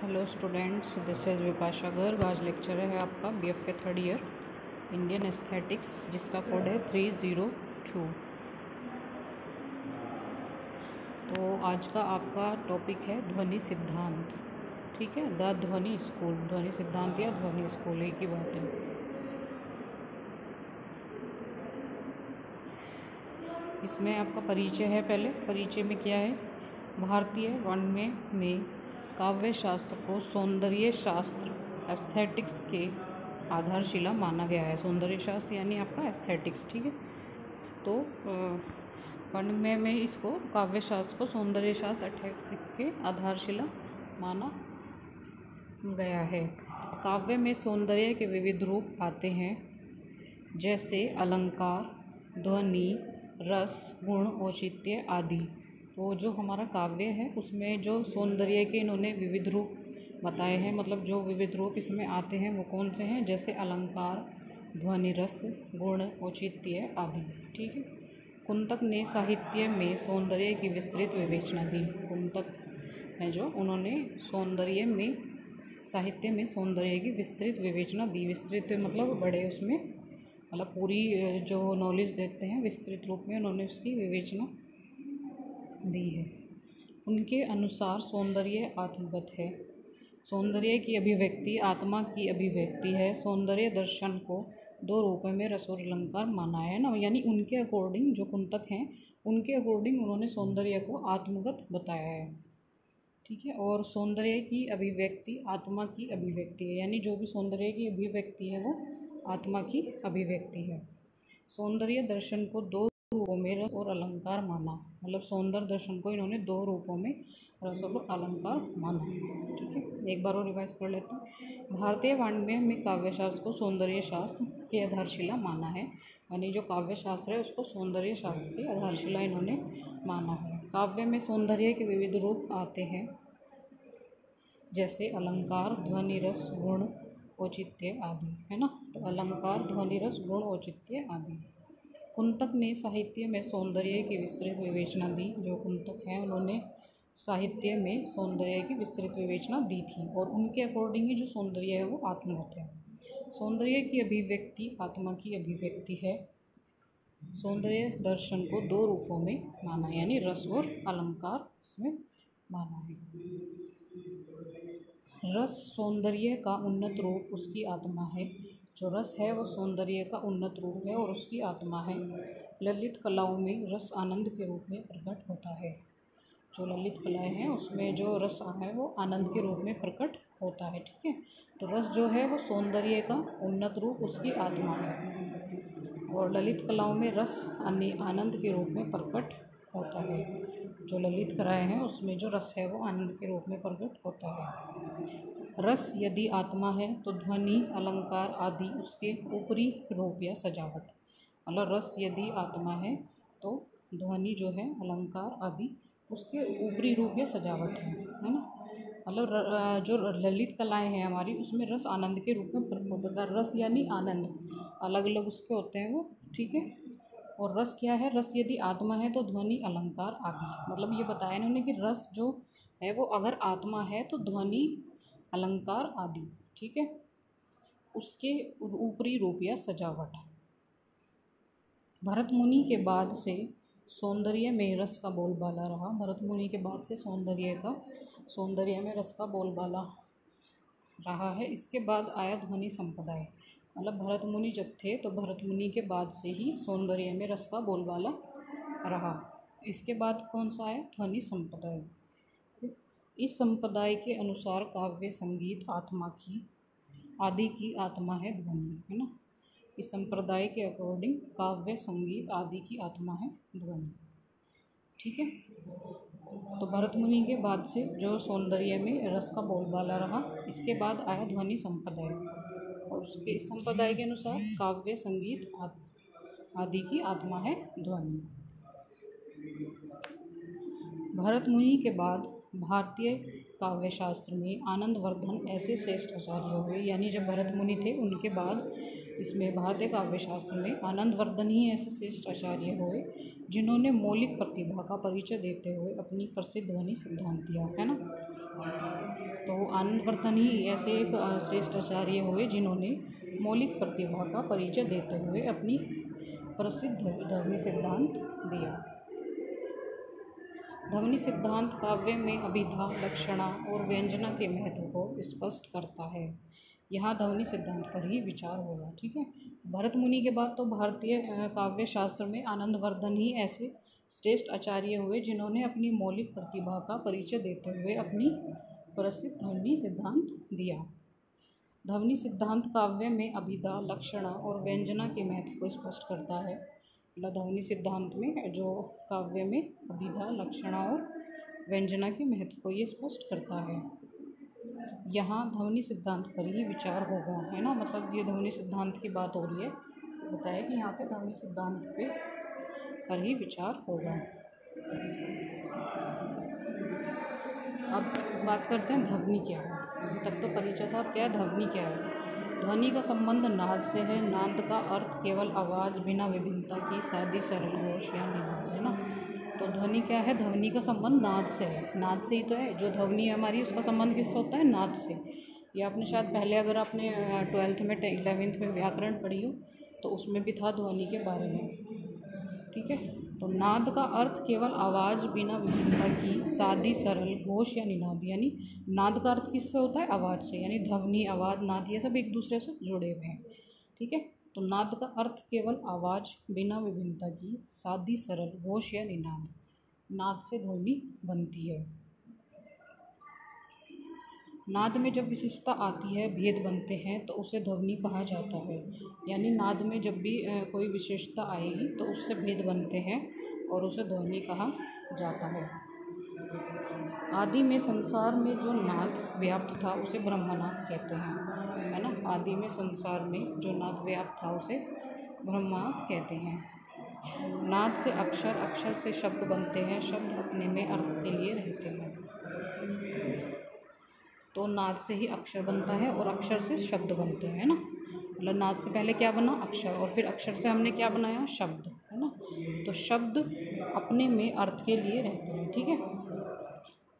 Hello students, this is Vipasha Garg. आज lecture है आपका BFA third year Indian aesthetics, जिसका कोड है 302। तो आज का आपका टॉपिक है ध्वनि सिद्धांत। ठीक है, द ध्वनि स्कूल, ध्वनि सिद्धांत या ध्वनि स्कूल एक ही बात है। इसमें आपका परिचय है। पहले परिचय में क्या है, भारतीय वाङ्मय में काव्य शास्त्र को सौंदर्य शास्त्र एस्थेटिक्स के आधारशिला माना गया है। सौंदर्य शास्त्र यानी आपका एस्थेटिक्स। ठीक है, तो वाङ्मय में इसको काव्य शास्त्र को सौंदर्य शास्त्र एस्थेटिक्स के आधारशिला माना गया है। काव्य में सौंदर्य के विविध रूप आते हैं, जैसे अलंकार, ध्वनि, रस, गुण, औचित्य आदि। तो जो हमारा काव्य है उसमें जो सौंदर्य के इन्होंने विविध रूप बताए हैं, मतलब जो विविध रूप इसमें आते हैं वो कौन से हैं, जैसे अलंकार, ध्वनि, रस, गुण, औचित्य आदि। ठीक है, कुंतक ने साहित्य में सौंदर्य की विस्तृत विवेचना दी। कुंतक है जो, उन्होंने सौंदर्य में साहित्य में सौंदर्य की विस्तृत विवेचना दी। विस्तृत मतलब बड़े, उसमें मतलब पूरी जो नॉलेज देते हैं विस्तृत रूप में उन्होंने उसकी विवेचना दी है। उनके अनुसार सौंदर्य आत्मगत है। सौंदर्य की अभिव्यक्ति आत्मा की अभिव्यक्ति है। सौंदर्य दर्शन को दो रूपों में रस और अलंकार माना है ना, यानी उनके अकॉर्डिंग, जो कुंतक हैं उनके अकॉर्डिंग उन्होंने सौंदर्य को आत्मगत बताया है। ठीक है, और सौंदर्य की अभिव्यक्ति आत्मा की अभिव्यक्ति है, यानी जो भी सौंदर्य की अभिव्यक्ति है वो आत्मा की अभिव्यक्ति है। सौंदर्य दर्शन को दो रूपों में रस और अलंकार माना, मतलब सौंदर्य दर्शन को इन्होंने दो रूपों में रस और अलंकार माना। ठीक है, एक बार और रिवाइज कर लेते हैं। भारतीय वाङ्मय में काव्य शास्त्र को सौंदर्य शास्त्र की आधारशिला माना है, यानी जो काव्य शास्त्र है उसको सौंदर्य शास्त्र की आधारशिला इन्होंने माना है। काव्य में सौंदर्य के विविध रूप आते हैं, जैसे अलंकार, ध्वनि, रस, गुण, औचित्य आदि, है ना। तो अलंकार, ध्वनि, रस, गुण, औचित्य आदि। कुंतक ने साहित्य में सौंदर्य की विस्तृत विवेचना दी। जो कुंतक हैं उन्होंने साहित्य में सौंदर्य की विस्तृत विवेचना दी थी, और उनके अकॉर्डिंग ही जो सौंदर्य है वो आत्मगत है। सौंदर्य की अभिव्यक्ति आत्मा की अभिव्यक्ति है। सौंदर्य दर्शन को दो रूपों में माना, यानी रस और अलंकार इसमें माना है। रस सौंदर्य का उन्नत रूप, उसकी आत्मा है। जो रस है वो सौंदर्य का उन्नत रूप है और उसकी आत्मा है। ललित कलाओं में रस आनंद के रूप में प्रकट होता है। जो ललित कलाएं हैं उसमें जो रस है वो आनंद के रूप में प्रकट होता है। ठीक है, तो रस जो है वो सौंदर्य का उन्नत रूप, उसकी आत्मा है, और ललित कलाओं में रस आनंद के रूप में प्रकट होता है। जो ललित कलाएं हैं उसमें जो रस है वो आनंद के रूप में प्रकट होता है। रस यदि आत्मा है तो ध्वनि, अलंकार आदि उसके ऊपरी रूप या सजावट। मतलब रस यदि आत्मा है तो ध्वनि जो है, अलंकार आदि उसके ऊपरी रूप या सजावट है ना। मतलब जो ललित कलाएं हैं हमारी उसमें रस आनंद के रूप में प्रकट होता है। रस यानी आनंद, अलग अलग उसके होते हैं वो। ठीक है, और रस क्या है, रस यदि आत्मा है तो ध्वनि, अलंकार आदि। मतलब ये बताया इन्होंने कि रस जो है वो अगर आत्मा है तो ध्वनि, अलंकार आदि, ठीक है, उसके ऊपरी रूप या सजावट। भरत मुनि के बाद से सौंदर्य में रस का बोलबाला रहा। भरत मुनि के बाद से सौंदर्य में रस का बोलबाला रहा है। इसके बाद आया ध्वनि संप्रदाय। मतलब भरत मुनि जब थे तो भरत मुनि के बाद से ही सौंदर्य में रस का बोलबाला रहा। इसके बाद कौन सा आया, ध्वनि संप्रदाय। इस संप्रदाय के अनुसार काव्य संगीत आत्मा की आदि की आत्मा है ध्वनि, है ना। इस संप्रदाय के अकॉर्डिंग काव्य संगीत आदि की आत्मा है ध्वनि। ठीक है, तो भरत मुनि के बाद से जो सौंदर्य में रस का बोलबाला रहा, इसके बाद आया ध्वनि संप्रदाय, और उसके इस संप्रदाय के अनुसार काव्य संगीत आदि की आत्मा है ध्वनि। भरत मुनि के बाद भारतीय काव्य शास्त्र में आनंदवर्धन ऐसे श्रेष्ठ आचार्य हुए, यानी जब भरत मुनि थे उनके बाद इसमें भारतीय काव्य शास्त्र में आनंदवर्धन ही ऐसे श्रेष्ठ आचार्य हुए जिन्होंने मौलिक प्रतिभा का परिचय देते हुए अपनी प्रसिद्ध ध्वनि सिद्धांत दिया, है ना। तो आनंदवर्धन ही ऐसे एक श्रेष्ठ आचार्य हुए जिन्होंने मौलिक प्रतिभा का परिचय देते हुए अपनी प्रसिद्ध ध्वनि सिद्धांत दिया। ध्वनि सिद्धांत काव्य में अभिधा, लक्षणा और व्यंजना के महत्व को स्पष्ट करता है। यहाँ ध्वनि सिद्धांत पर ही विचार होगा, ठीक है। भरत मुनि के बाद तो भारतीय काव्य शास्त्र में आनंदवर्धन ही ऐसे श्रेष्ठ आचार्य हुए जिन्होंने अपनी मौलिक प्रतिभा का परिचय देते हुए अपनी प्रसिद्ध ध्वनि सिद्धांत दिया। ध्वनि सिद्धांत काव्य में अभिधा, लक्षणा और व्यंजना के महत्व को स्पष्ट करता है। मतलब ध्वनि सिद्धांत में जो काव्य में अभिधा, लक्षणा और व्यंजना के महत्व को ये स्पष्ट करता है। यहाँ ध्वनि सिद्धांत पर ही विचार होगा, है ना। मतलब ये ध्वनि सिद्धांत की बात हो रही है, तो बताया कि यहाँ पे ध्वनि सिद्धांत पर ही विचार होगा। अब बात करते हैं ध्वनि क्या है। अभी तक तो परिचय था, अब क्या है ध्वनि क्या है। ध्वनि का संबंध नाद से है। नाद का अर्थ केवल आवाज़ बिना विभिन्नता की सादी सरल घोष या निनाद, है ना। तो ध्वनि क्या है, ध्वनि का संबंध नाद से है। नाद से ही तो है, जो ध्वनि है हमारी उसका संबंध किससे होता है, नाद से। ये आपने शायद पहले अगर आपने 12th में 11th में व्याकरण पढ़ी हो तो उसमें भी था ध्वनि के बारे में, ठीक है। तो नाद का अर्थ केवल आवाज़ बिना विभिन्नता की सादी सरल घोष या निनाद, यानी नाद का अर्थ किससे होता है, आवाज़ से। यानी ध्वनि, आवाज़, नाद ये सब एक दूसरे से जुड़े हुए हैं, ठीक है। तो नाद का अर्थ केवल आवाज़ बिना विभिन्नता की सादी सरल घोष या निनाद। नाद से ध्वनि बनती है। नाद में जब विशिष्टता आती है, भेद बनते हैं, तो उसे ध्वनि कहा जाता है। यानी नाद में जब भी कोई विशेषता आएगी तो उससे भेद बनते हैं और उसे ध्वनि कहा जाता है। आदि में संसार में जो नाद व्याप्त था उसे ब्रह्मनाद कहते हैं, है ना। आदि में संसार में जो नाद व्याप्त था उसे ब्रह्मनाद कहते हैं। नाद से अक्षर, अक्षर से शब्द बनते हैं, शब्द अपने में अर्थ के लिए रहते हैं। तो नाद से ही अक्षर बनता है और अक्षर से शब्द बनते हैं, ना। मतलब नाद से पहले क्या बना, अक्षर, और फिर अक्षर से हमने क्या बनाया, शब्द, है ना। तो शब्द अपने में अर्थ के लिए रहते हैं, ठीक है।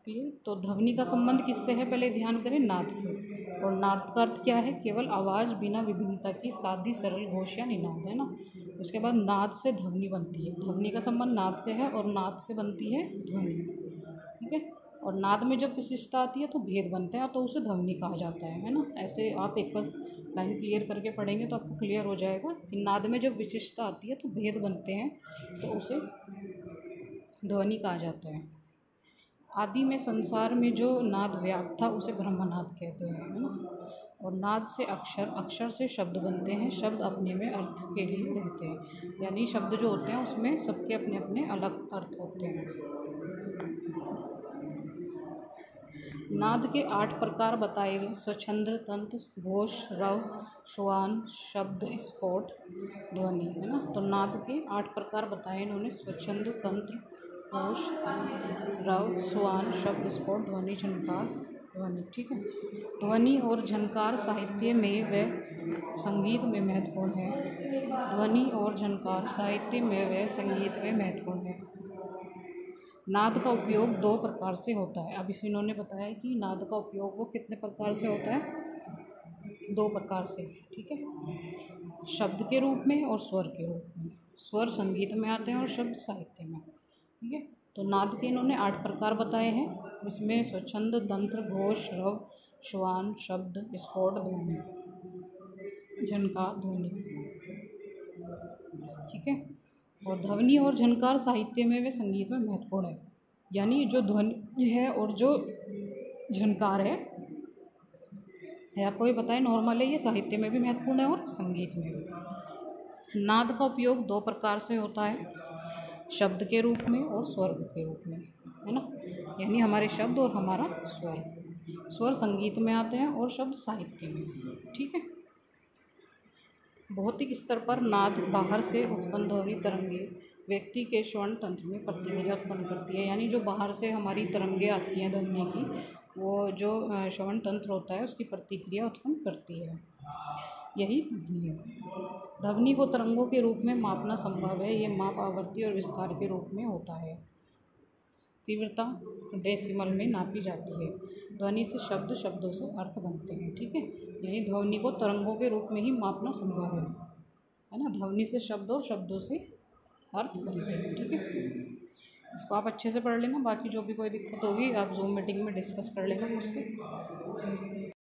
क्लियर। तो ध्वनि का संबंध किससे है, पहले ध्यान करें, नाद से। और नाद का अर्थ क्या है, केवल आवाज़ बिना विभिन्नता की सादी सरल घोष या निनाद, है ना। उसके बाद नाद से ध्वनि बनती है। ध्वनि का संबंध नाद से है और नाद से बनती है ध्वनि, ठीक है। और नाद में जब विशिष्टता आती है तो भेद बनते हैं, तो उसे ध्वनि कहा जाता है ना। ऐसे आप एक बार लाइन क्लियर करके पढ़ेंगे तो आपको क्लियर हो जाएगा कि नाद में जब विशिष्टता आती है तो भेद बनते हैं, तो उसे ध्वनि कहा जाता है। आदि में संसार में जो नाद व्याप्त था उसे ब्रह्मनाद कहते हैं, है ना। और नाद से अक्षर, अक्षर से शब्द बनते हैं, शब्द अपने में अर्थ के लिए रहते हैं। यानी शब्द जो होते हैं उसमें सबके अपने अपने अलग अर्थ होते हैं। नाद के 8 प्रकार बताए गए, स्वच्छंद, तंत्र, घोष, रव, श्वान, शब्द, स्फोट, ध्वनि, है ना। तो नाद के 8 प्रकार बताए इन्होंने, स्वच्छंद, तंत्र, घोष, रव, श्वान, शब्द, स्फोट, ध्वनि, झनकार, ध्वनि, ठीक है। ध्वनि और झनकार साहित्य में व संगीत में महत्वपूर्ण है। ध्वनि और झनकार साहित्य में व संगीत में महत्वपूर्ण है। नाद का उपयोग 2 प्रकार से होता है। अब इस इन्होंने बताया कि नाद का उपयोग वो कितने प्रकार से होता है, 2 प्रकार से, ठीक है। शब्द के रूप में और स्वर के रूप में। स्वर संगीत में आते हैं और शब्द साहित्य में, ठीक है। तो नाद के इन्होंने 8 प्रकार बताए हैं। इसमें स्वच्छंद, तंत्र, घोष, रव, श्वान, शब्द, स्फोट, ध्वनि, झनकार, ध्वनि, ठीक है। और ध्वनि और झनकार साहित्य में व संगीत में महत्वपूर्ण है। यानी जो ध्वनि है और जो झनकार है आपको ये पता है, नॉर्मल है, ये साहित्य में भी महत्वपूर्ण है और संगीत में भी। नाद का उपयोग 2 प्रकार से होता है, शब्द के रूप में और स्वर के रूप में, है ना। यानी हमारे शब्द और हमारा स्वर। स्वर संगीत में आते हैं और शब्द साहित्य में, ठीक है। भौतिक स्तर पर नाद बाहर से उत्पन्न ध्वनि तरंगे व्यक्ति के श्रवण तंत्र में प्रतिक्रिया उत्पन्न करती है। यानी जो बाहर से हमारी तरंगे आती हैं ध्वनि की, वो जो श्रवण तंत्र होता है उसकी प्रतिक्रिया उत्पन्न करती है। यही ध्वनि है। ध्वनि को तरंगों के रूप में मापना संभव है। ये माप आवृत्ति और विस्तार के रूप में होता है। तीव्रता डेसिमल में नापी जाती है। ध्वनि से शब्द, शब्दों से अर्थ बनते हैं। ठीक है, यानी ध्वनि को तरंगों के रूप में ही मापना संभव है ना। ध्वनि से शब्द और शब्दों से अर्थ बनते हैं। ठीक है, इसको आप अच्छे से पढ़ लेना। बाकी जो भी कोई दिक्कत होगी आप जूम मीटिंग में डिस्कस कर लेना मुझसे।